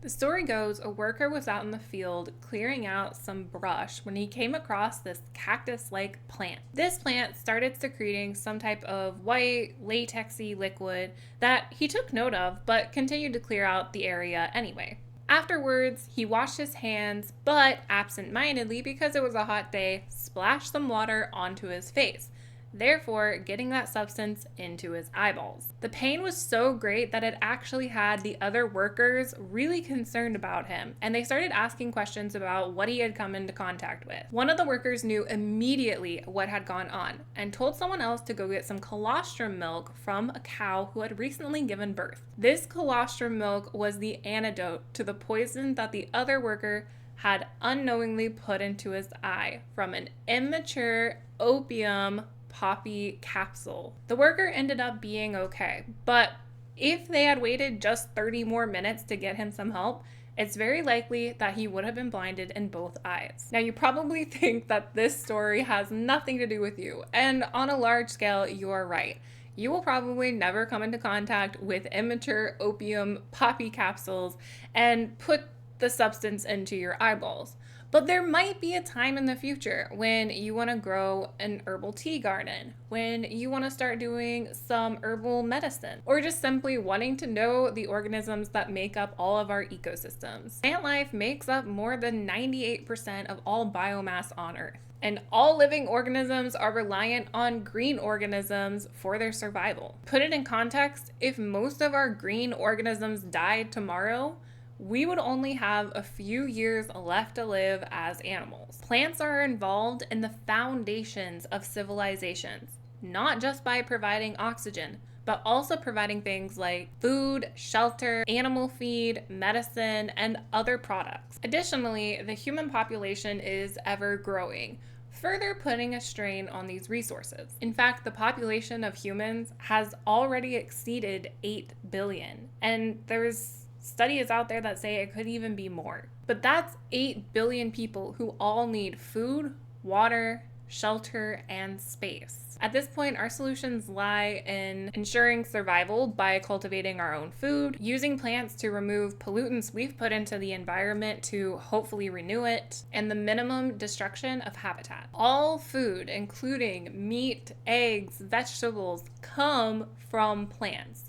The story goes a worker was out in the field clearing out some brush when he came across this cactus-like plant. This plant started secreting some type of white, latexy liquid that he took note of but continued to clear out the area anyway. Afterwards, he washed his hands, but absent-mindedly, because it was a hot day, splashed some water onto his face, therefore getting that substance into his eyeballs. The pain was so great that it actually had the other workers really concerned about him, and they started asking questions about what he had come into contact with. One of the workers knew immediately what had gone on and told someone else to go get some colostrum milk from a cow who had recently given birth. This colostrum milk was the antidote to the poison that the other worker had unknowingly put into his eye from an immature opium poppy capsule. The worker ended up being okay, but if they had waited just 30 more minutes to get him some help, it's very likely that he would have been blinded in both eyes. Now, you probably think that this story has nothing to do with you, and on a large scale, you are right. You will probably never come into contact with immature opium poppy capsules and put the substance into your eyeballs. But there might be a time in the future when you want to grow an herbal tea garden, when you want to start doing some herbal medicine, or just simply wanting to know the organisms that make up all of our ecosystems. Plant life makes up more than 98% of all biomass on Earth. And all living organisms are reliant on green organisms for their survival. Put it in context, if most of our green organisms died tomorrow, we would only have a few years left to live as animals. Plants are involved in the foundations of civilizations, not just by providing oxygen, but also providing things like food, shelter, animal feed, medicine, and other products. Additionally, the human population is ever growing, further putting a strain on these resources. In fact, the population of humans has already exceeded 8 billion, and there's studies out there that say it could even be more. But that's 8 billion people who all need food, water, shelter, and space. At this point, our solutions lie in ensuring survival by cultivating our own food, using plants to remove pollutants we've put into the environment to hopefully renew it, and the minimum destruction of habitat. All food, including meat, eggs, vegetables, come from plants.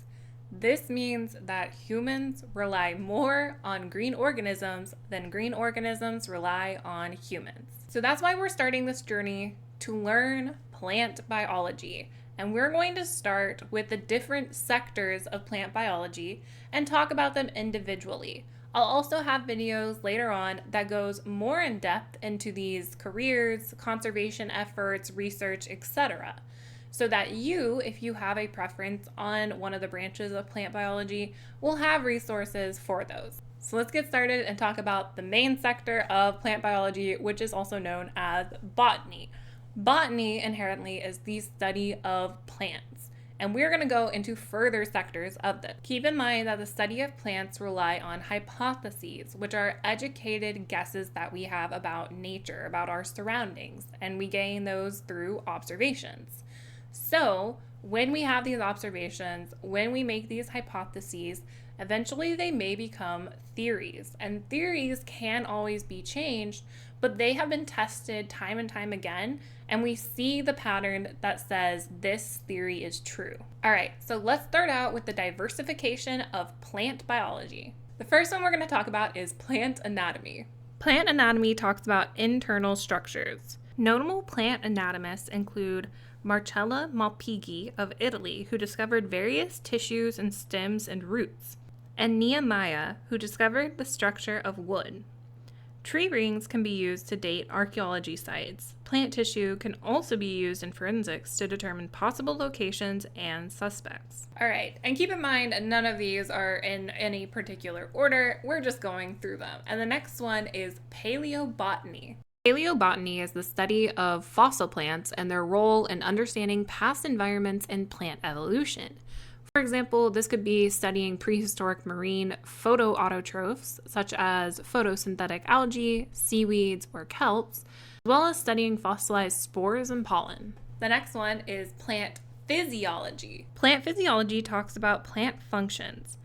This means that humans rely more on green organisms than green organisms rely on humans. So that's why we're starting this journey to learn plant biology. And we're going to start with the different sectors of plant biology and talk about them individually. I'll also have videos later on that goes more in depth into these careers, conservation efforts, research, etc. So that you, if you have a preference on one of the branches of plant biology, will have resources for those. So let's get started and talk about the main sector of plant biology, which is also known as botany. Botany inherently is the study of plants, and we're going to go into further sectors of this. Keep in mind that the study of plants rely on hypotheses, which are educated guesses that we have about nature, about our surroundings, and we gain those through observations. So when we have these observations, when we make these hypotheses, eventually they may become theories. And theories can always be changed, but they have been tested time and time again, and we see the pattern that says this theory is true. All right, so let's start out with the diversification of plant biology. The first one we're going to talk about is plant anatomy. Plant anatomy talks about internal structures. Notable plant anatomists include Marcella Malpighi of Italy, who discovered various tissues and stems and roots, and Nehemiah, who discovered the structure of wood. Tree rings can be used to date archaeology sites. Plant tissue can also be used in forensics to determine possible locations and suspects. All right, and keep in mind, none of these are in any particular order. We're just going through them. And the next one is paleobotany. Paleobotany is the study of fossil plants and their role in understanding past environments in plant evolution. For example, this could be studying prehistoric marine photoautotrophs, such as photosynthetic algae, seaweeds, or kelps, as well as studying fossilized spores and pollen. The next one is plant physiology. Plant physiology talks about plant functions.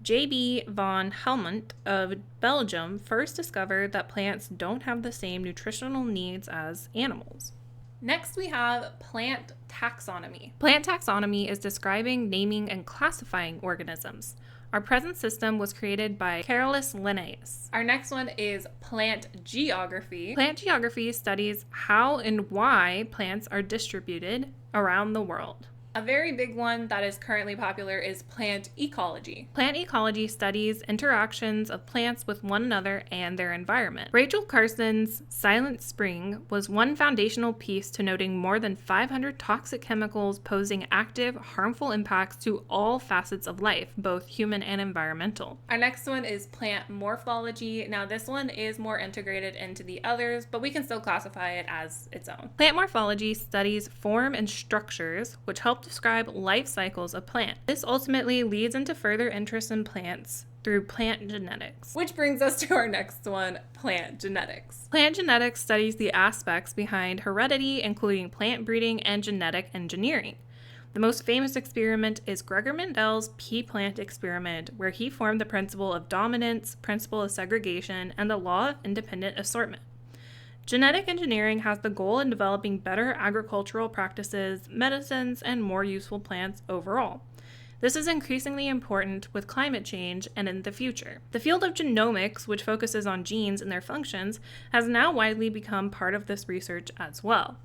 J.B. von Helmont of Belgium first discovered that plants don't have the same nutritional needs as animals. Next, we have plant taxonomy. Plant taxonomy is describing, naming, and classifying organisms. Our present system was created by Carolus Linnaeus. Our next one is plant geography. Plant geography studies how and why plants are distributed around the world. A very big one that is currently popular is plant ecology. Plant ecology studies interactions of plants with one another and their environment. Rachel Carson's Silent Spring was one foundational piece to noting more than 500 toxic chemicals posing active, harmful impacts to all facets of life, both human and environmental. Our next one is plant morphology. Now this one is more integrated into the others, but we can still classify it as its own. Plant morphology studies form and structures, which help describe life cycles of plants. This ultimately leads into further interest in plants through plant genetics. Which brings us to our next one, plant genetics. Plant genetics studies the aspects behind heredity, including plant breeding and genetic engineering. The most famous experiment is Gregor Mendel's pea plant experiment, where he formed the principle of dominance, principle of segregation, and the law of independent assortment. Genetic engineering has the goal in developing better agricultural practices, medicines, and more useful plants overall. This is increasingly important with climate change and in the future. The field of genomics, which focuses on genes and their functions, has now widely become part of this research as well.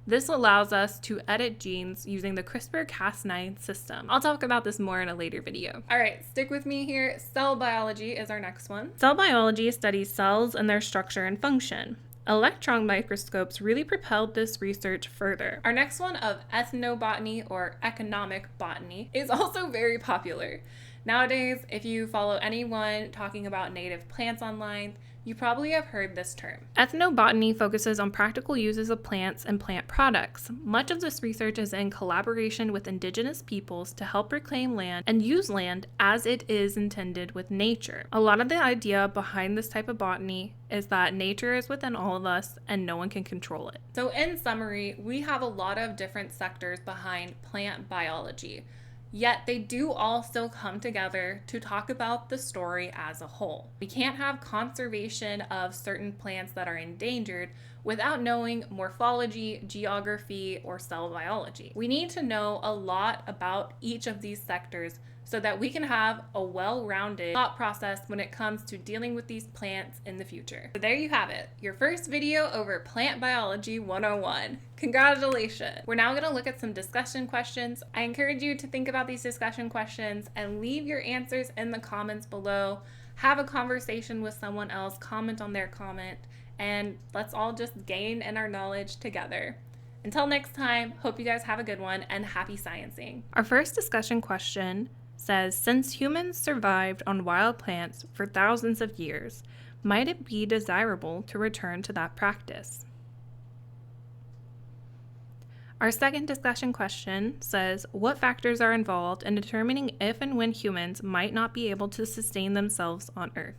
This allows us to edit genes using the CRISPR-Cas9 system. I'll talk about this more in a later video. All right, stick with me here. Cell biology is our next one. Cell biology studies cells and their structure and function. Electron microscopes really propelled this research further. Our next one of ethnobotany or economic botany is also very popular. Nowadays, if you follow anyone talking about native plants online, you probably have heard this term. Ethnobotany focuses on practical uses of plants and plant products. Much of this research is in collaboration with indigenous peoples to help reclaim land and use land as it is intended with nature. A lot of the idea behind this type of botany is that nature is within all of us and no one can control it. So in summary, we have a lot of different sectors behind plant biology. Yet they do all still come together to talk about the story as a whole. We can't have conservation of certain plants that are endangered without knowing morphology, geography, or cell biology. We need to know a lot about each of these sectors so that we can have a well-rounded thought process when it comes to dealing with these plants in the future. So there you have it, your first video over Plant Biology 101. Congratulations! We're now gonna look at some discussion questions. I encourage you to think about these discussion questions and leave your answers in the comments below. Have a conversation with someone else, comment on their comment, and let's all just gain in our knowledge together. Until next time, hope you guys have a good one and happy sciencing. Our first discussion question says, since humans survived on wild plants for thousands of years, might it be desirable to return to that practice? Our second discussion question says, what factors are involved in determining if and when humans might not be able to sustain themselves on Earth?